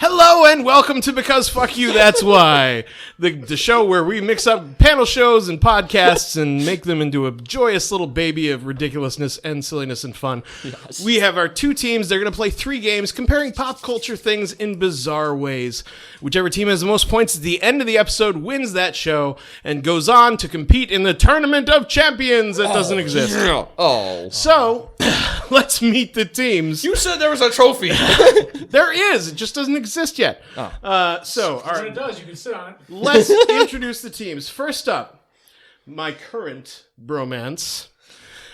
Hello and welcome to Because Fuck You, That's Why, the show where we mix up panel shows and podcasts and make them into a joyous little baby of ridiculousness and silliness and fun. Yes. We have our two teams. They're going to play 3 games comparing pop culture things in bizarre ways. Whichever team has the most points at the end of the episode wins that show and goes on to compete in the Tournament of Champions that doesn't exist. Oh. So, let's meet the teams. You said there was a trophy. There is. It just doesn't exist yet. Oh. All When right. it does, you can sit on it. Let's introduce the teams. First up, my current bromance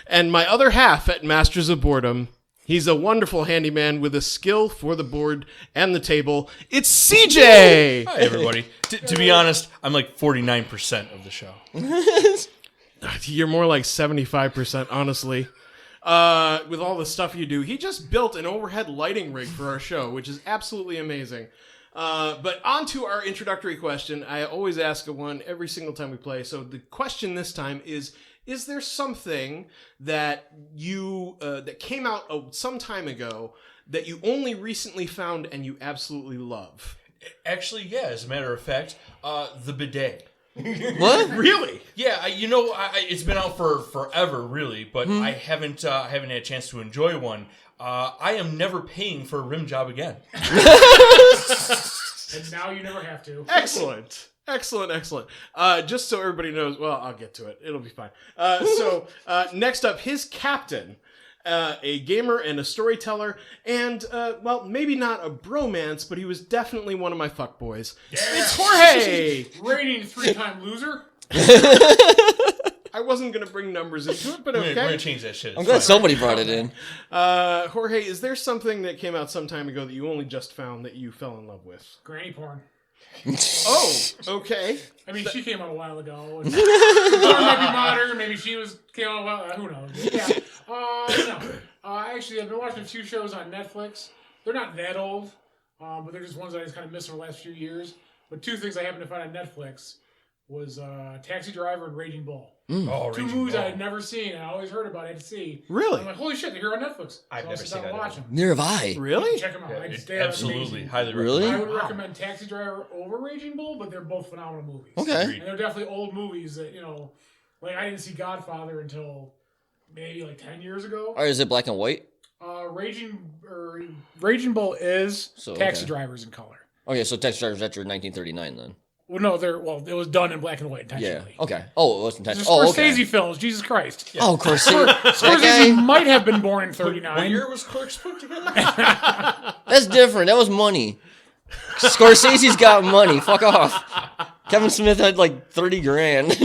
and my other half at Masters of Boredom. He's a wonderful handyman with a skill for the board and the table. It's CJ! Hi, everybody. To be honest, I'm like 49% of the show. You're more like 75%, honestly. With all the stuff you do. He just built an overhead lighting rig for our show, which is absolutely amazing. But on to our introductory question. I always ask one every single time we play. So the question this time is there something that you that came out some time ago that you only recently found and you absolutely love? Actually, yeah, as a matter of fact, the bidet. What? Really? Yeah, it's been out for forever, really, but I haven't had a chance to enjoy one. I am never paying for a rim job again. And now you never have to. Excellent. Excellent. Just so everybody knows, well, I'll get to it. It'll be fine. Next up, his captain, a gamer and a storyteller, and, well, maybe not a bromance, but he was definitely one of my fuckboys. Yeah. It's Jorge! Reigning 3-time loser. I wasn't going to bring numbers into it, but okay. We're gonna change that shit. I'm glad somebody brought it in. Jorge, is there something that came out some time ago that you only just found that you fell in love with? Granny porn. Oh, okay. I mean, she came out a while ago. And might be modern. Maybe she came out a while. Who knows? Yeah. No. Actually, I've been watching a few shows on Netflix. They're not that old, but they're just ones that I just kind of missed in the last few years. But 2 things I happened to find on Netflix was Taxi Driver and Raging Bull. Oh, 2 movies I had never seen and I always heard about. I had to see. Really? I'm like, holy shit, they're here on Netflix. I've never seen that watch them. Neither have I. Really? Check them out. Absolutely, highly recommend. Really? I would recommend Taxi Driver over Raging Bull, but they're both phenomenal movies. Okay. And they're definitely old movies that, like I didn't see Godfather until maybe like 10 years ago. Or is it black and white? Raging Bull is Taxi okay. Driver's in color. Okay, so Taxi Driver's after 1939 then. Well, no, it was done in black and white Yeah. intentionally. Okay. Oh, it wasn't It's intentional. Oh, okay. Scorsese films, Jesus Christ. Oh, of course. That Scorsese guy? might have been born in 39. What year was Clerks put together? That's different. That was money. Scorsese's got money. Fuck off. Kevin Smith had like 30 grand.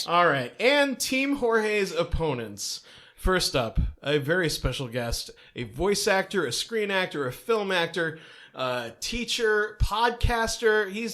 All right. And Team Jorge's opponents. First up, a very special guest, a voice actor, a screen actor, a film actor, teacher, podcaster. He's